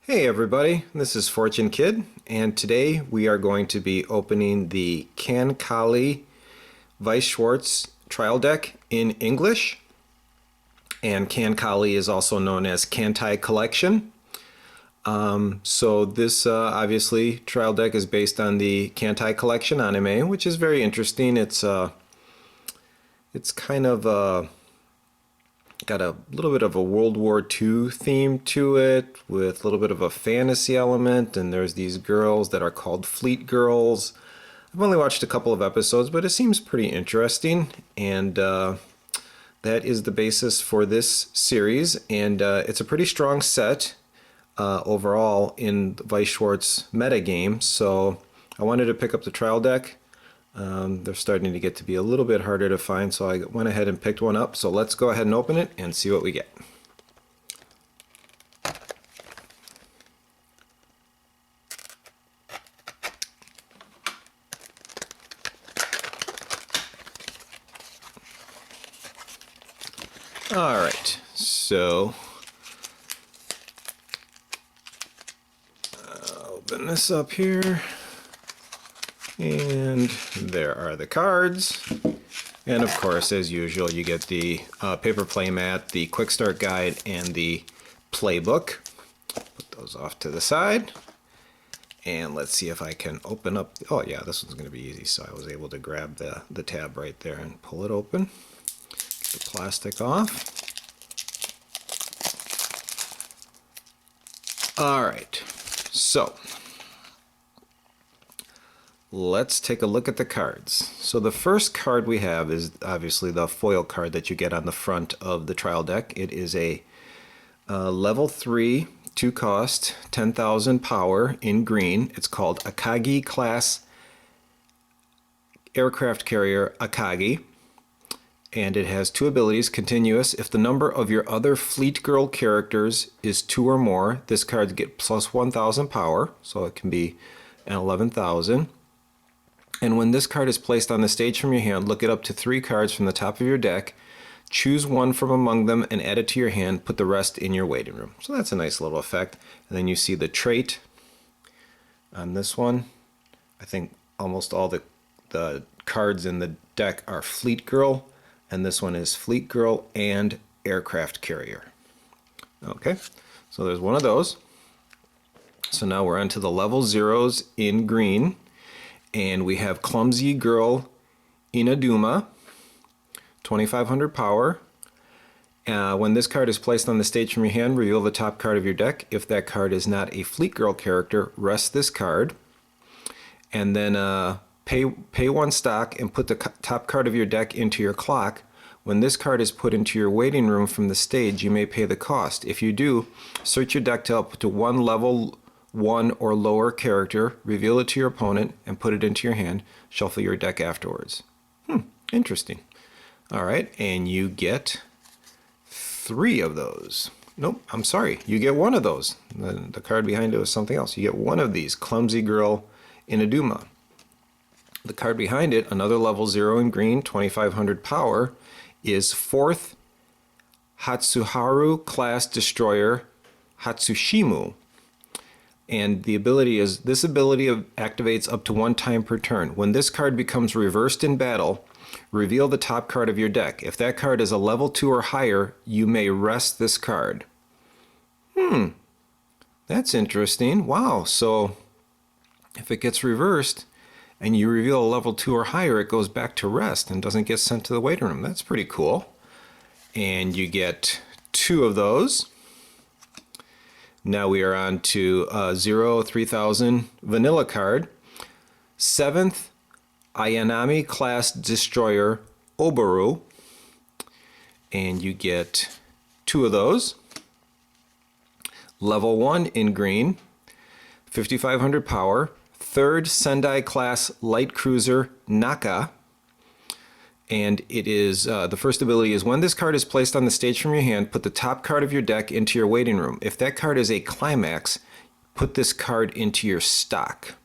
Hey everybody, this is Fortune Kid, and today we are going to be opening the KanColle Weiss Schwarz trial deck in English. And KanColle is also known as Kantai collection. So this obviously trial deck is based on the Kantai collection anime, which is very interesting. It's kind of got a little bit of a World War II theme to it, with a little bit of a fantasy element, and there's these girls that are called Fleet Girls. I've only watched a couple of episodes, but it seems pretty interesting, and that is the basis for this series, and it's a pretty strong set overall in the Weiss Schwarz metagame, so I wanted to pick up the trial deck. They're starting to get to be a little bit harder to find, so I went ahead and picked one up. So let's go ahead and open it and see what we get. All right, so open this up here. And there are the cards. And of course, as usual, you get the paper play mat, the quick start guide, and the playbook. Put those off to the side. And let's see if I can open up. Oh yeah, this one's going to be easy. So I was able to grab the tab right there and pull it open. Get the plastic off. All right, so let's take a look at the cards. So the first card we have is obviously the foil card that you get on the front of the trial deck. It is a level 3, 2 cost, 10,000 power in green. It's called Akagi class aircraft carrier Akagi. And it has 2 abilities, continuous. If the number of your other Fleet Girl characters is 2 or more, this card gets plus 1,000 power, so it can be an 11,000. And when this card is placed on the stage from your hand, look at up to 3 cards from the top of your deck, choose one from among them and add it to your hand, put the rest in your waiting room. So that's a nice little effect. And then you see the trait on this one. I think almost all the cards in the deck are Fleet Girl, and this one is Fleet Girl and Aircraft Carrier. Okay, so there's one of those. So now we're on to the level 0s in green. And we have Clumsy Girl Inaduma, 2,500 power. When this card is placed on the stage from your hand, reveal the top card of your deck. If that card is not a Fleet Girl character, rest this card. And then pay 1 stock and put the top card of your deck into your clock. When this card is put into your waiting room from the stage, you may pay the cost. If you do, search your deck to up to 1 level 1 or lower character, reveal it to your opponent, and put it into your hand. Shuffle your deck afterwards. Interesting. All right, and you get 3 of those. Nope, I'm sorry. You get 1 of those. The card behind it was something else. You get 1 of these, Clumsy Girl Inaduma. The card behind it, another level 0 in green, 2,500 power, is 4th Hatsuharu class destroyer Hatsushimu. And the ability is, this ability activates up to 1 time per turn. When this card becomes reversed in battle, reveal the top card of your deck. If that card is a level 2 or higher, you may rest this card. That's interesting. Wow, so if it gets reversed and you reveal a level 2 or higher, it goes back to rest and doesn't get sent to the waiting room. That's pretty cool. And you get 2 of those. Now we are on to 3000 vanilla card. 7th Ayanami class destroyer Obaru. And you get 2 of those. Level 1 in green, 5,500 power. 3rd Sendai class light cruiser Naka. And it is, the first ability is, when this card is placed on the stage from your hand, put the top card of your deck into your waiting room. If that card is a climax, put this card into your stock.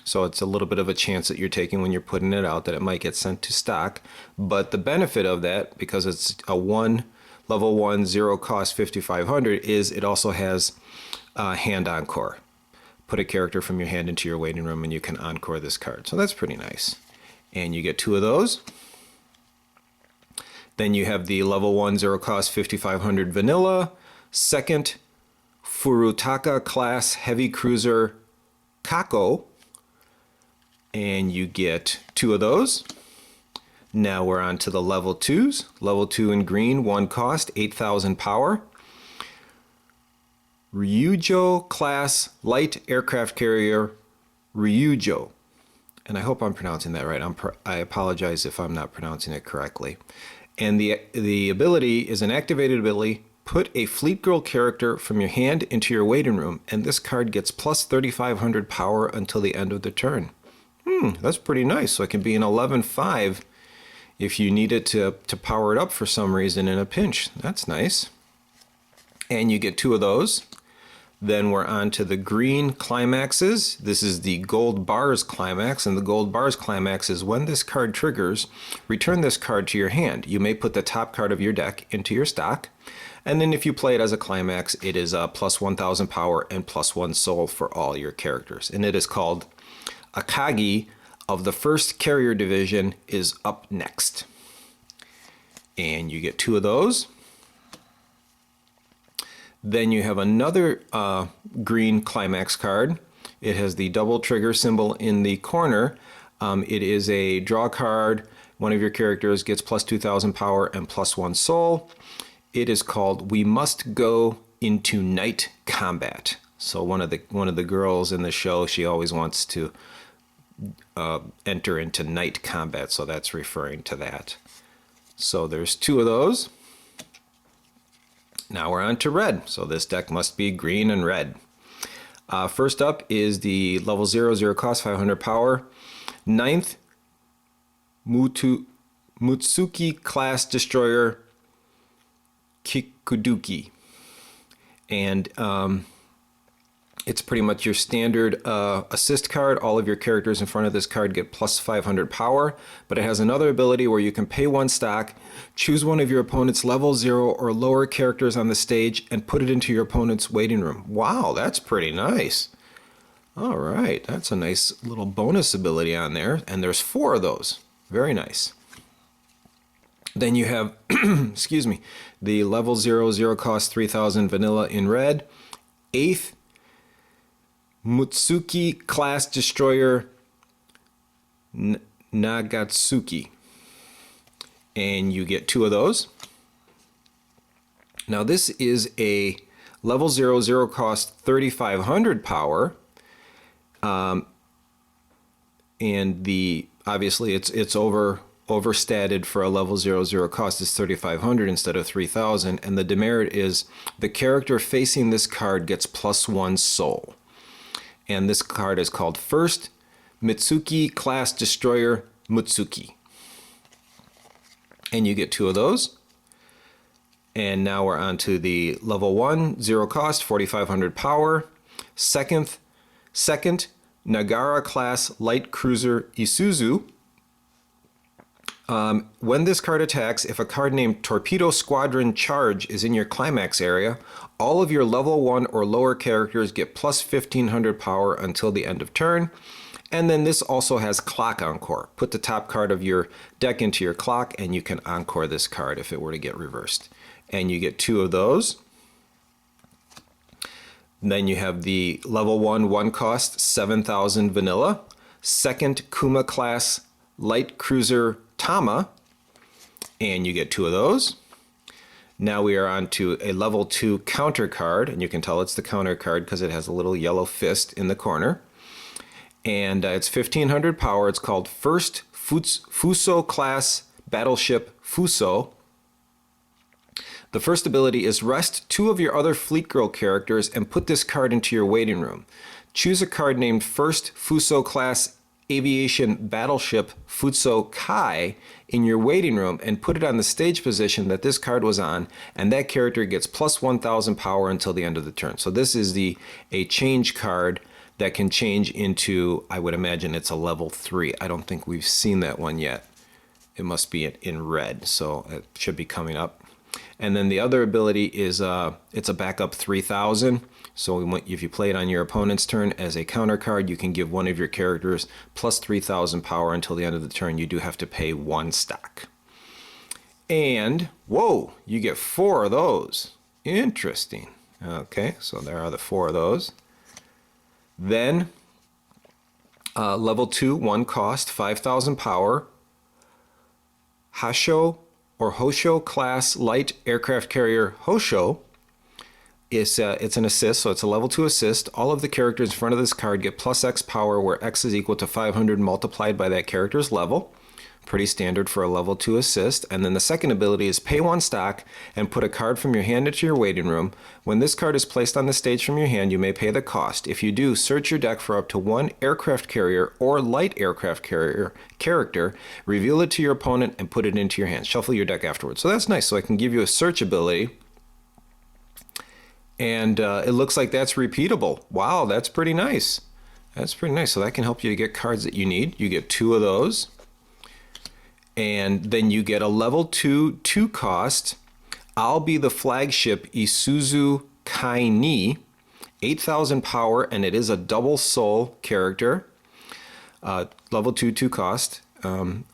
So it's a little bit of a chance that you're taking when you're putting it out that it might get sent to stock. But the benefit of that, because it's a 1 level 1, 0 cost 5,500 is it also has hand encore. Put a character from your hand into your waiting room and you can encore this card. So that's pretty nice. And you get 2 of those. Then you have the level 1, 0 cost 5,500 vanilla, second Furutaka class heavy cruiser Kako, and you get 2 of those. Now we're on to the level 2s. Level 2 in green, 1 cost, 8,000 power. Ryujo class light aircraft carrier Ryujo. And I hope I'm pronouncing that right. I apologize if I'm not pronouncing it correctly. And the ability is an activated ability. Put a Fleet Girl character from your hand into your waiting room, and this card gets plus 3,500 power until the end of the turn. That's pretty nice. So it can be an 11-5 if you need it to power it up for some reason in a pinch. That's nice. And you get 2 of those. Then we're on to the green climaxes. This is the gold bars climax, and the gold bars climax is when this card triggers, return this card to your hand. You may put the top card of your deck into your stock, and then if you play it as a climax, it is plus 1,000 power and plus 1 soul for all your characters. And it is called Akagi of the first carrier division is up next. And you get 2 of those. Then you have another green climax card. It has the double trigger symbol in the corner. It is a draw card. One of your characters gets plus 2,000 power and plus 1 soul. It is called We Must Go into Night Combat. So one of the girls in the show, she always wants to enter into night combat, so that's referring to that. So there's 2 of those. Now we're on to red, so this deck must be green and red. First up is the level 0, 0 cost, 500 power, 9th Mutsuki class destroyer Kikuduki. And it's pretty much your standard assist card. All of your characters in front of this card get plus 500 power, but it has another ability where you can pay 1 stock, choose one of your opponent's level 0 or lower characters on the stage, and put it into your opponent's waiting room. Wow, that's pretty nice. All right, that's a nice little bonus ability on there, and there's 4 of those. Very nice. Then you have, excuse me, the level 0, 0 cost 3,000 vanilla in red, 8th Mutsuki class destroyer Nagatsuki, and you get 2 of those. Now this is a level 0, 0 cost 3,500 power, and obviously it's overstated for a level 0, 0 cost is 3,500 instead of 3,000, and the demerit is the character facing this card gets plus 1 soul. And this card is called First Mitsuki Class Destroyer Mutsuki. And you get 2 of those. And now we're on to the level 1, 0 cost, 4,500 power. Second Nagara Class Light Cruiser Isuzu. When this card attacks, if a card named Torpedo Squadron Charge is in your climax area, all of your level 1 or lower characters get plus 1,500 power until the end of turn. And then this also has Clock Encore. Put the top card of your deck into your clock and you can encore this card if it were to get reversed. And you get 2 of those. Then you have the level 1, 1 cost, 7,000 vanilla. Second Kuma class light cruiser Tama, and you get 2 of those. Now we are on to a level 2 counter card, and you can tell it's the counter card because it has a little yellow fist in the corner. And it's 1,500 power. It's called First Fuso class Battleship Fuso. The first ability is rest 2 of your other Fleet Girl characters and put this card into your waiting room. Choose a card named First Fuso class Aviation Battleship Futso Kai in your waiting room and put it on the stage position that this card was on, and that character gets plus 1,000 power until the end of the turn. So this is a change card that can change into, I would imagine it's a level 3. I don't think we've seen that one yet. It must be in red, so it should be coming up. And then the other ability is it's a backup 3,000. So if you play it on your opponent's turn as a counter card, you can give one of your characters plus 3,000 power until the end of the turn. You do have to pay 1 stock. And, whoa, you get 4 of those. Interesting. Okay, so there are the 4 of those. Then, level 2, 1 cost, 5,000 power. Hasho or Hosho class light aircraft carrier Hosho. It's an assist, so it's a level 2 assist. All of the characters in front of this card get plus X power, where X is equal to 500 multiplied by that character's level. Pretty standard for a level 2 assist. And then the second ability is pay 1 stock and put a card from your hand into your waiting room. When this card is placed on the stage from your hand, you may pay the cost. If you do, search your deck for up to 1 aircraft carrier or light aircraft carrier character, reveal it to your opponent, and put it into your hand. Shuffle your deck afterwards. So that's nice. So I can give you a search ability. And it looks like that's repeatable. Wow, that's pretty nice. That's pretty nice. So that can help you to get cards that you need. You get 2 of those. And then you get a level 2 cost. I'll be the flagship Isuzu Kai Ni. 8,000 power, and it is a double soul character. Level 2 cost.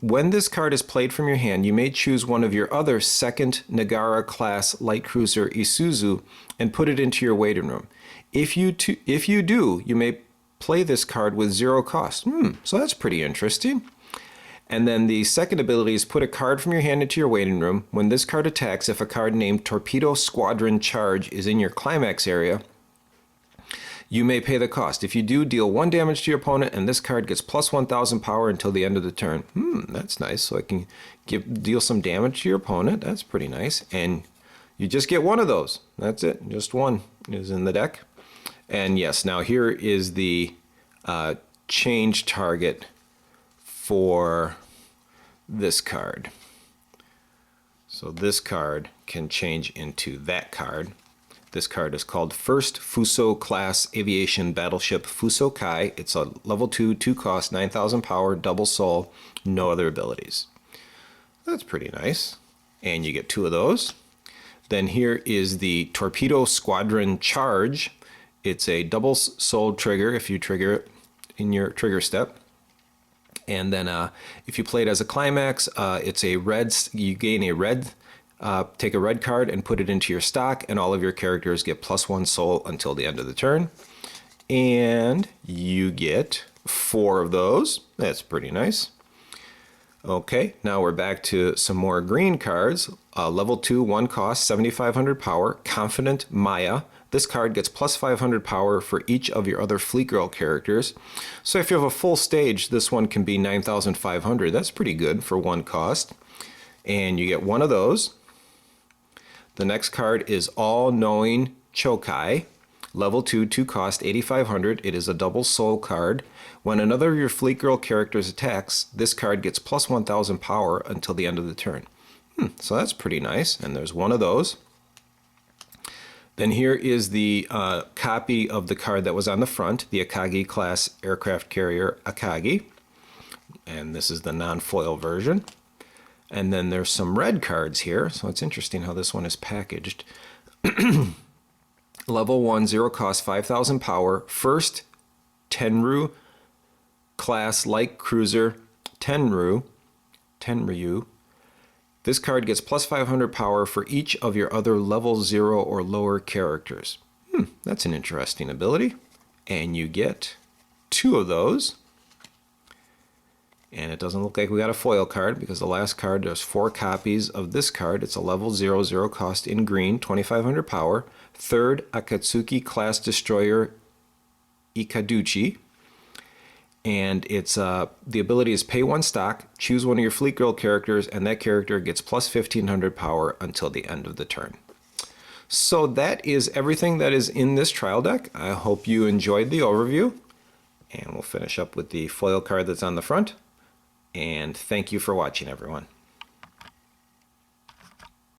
When this card is played from your hand, you may choose one of your other second Nagara class light cruiser Isuzu and put it into your waiting room. If you do, you may play this card with 0 cost. So that's pretty interesting. And then the second ability is put a card from your hand into your waiting room. When this card attacks, if a card named Torpedo Squadron Charge is in your climax area, you may pay the cost. If you do, deal 1 damage to your opponent, and this card gets plus 1,000 power until the end of the turn. That's nice. So I can deal some damage to your opponent. That's pretty nice. And you just get 1 of those. That's it. Just 1 is in the deck. And yes, now here is the change target for this card. So this card can change into that card. This card is called First Fuso Class Aviation Battleship Fuso Kai. It's a level 2 cost, 9,000 power, double soul, no other abilities. That's pretty nice. And you get 2 of those. Then here is the Torpedo Squadron Charge. It's a double soul trigger if you trigger it in your trigger step. And then if you play it as a climax, it's a red, you gain a red, take a red card and put it into your stock, and all of your characters get plus 1 soul until the end of the turn. And you get 4 of those. That's pretty nice. Okay, now we're back to some more green cards. Level 2, 1 cost, 7,500 power, Confident Maya. This card gets plus 500 power for each of your other Fleet Girl characters. So if you have a full stage, this one can be 9,500. That's pretty good for 1 cost. And you get 1 of those. The next card is All-Knowing Chokai. Level 2, 2 cost, 8,500. It is a double soul card. When another of your Fleet Girl characters attacks, this card gets plus 1,000 power until the end of the turn. So that's pretty nice. And there's 1 of those. Then here is the copy of the card that was on the front, the Akagi class aircraft carrier Akagi. And this is the non-foil version. And then there's some red cards here, so it's interesting how this one is packaged. Level 1, 0 cost, 5,000 power, first Tenryu class light cruiser Tenryu. This card gets plus 500 power for each of your other level 0 or lower characters. That's an interesting ability. And you get 2 of those. And it doesn't look like we got a foil card because the last card, there's 4 copies of this card. It's a level 0, 0 cost in green, 2,500 power. Third Akatsuki class destroyer Ikaduchi. And it's the ability is pay 1 stock, choose one of your Fleet Girl characters, and that character gets plus 1,500 power until the end of the turn. So that is everything that is in this trial deck. I hope you enjoyed the overview. And we'll finish up with the foil card that's on the front. And thank you for watching, everyone.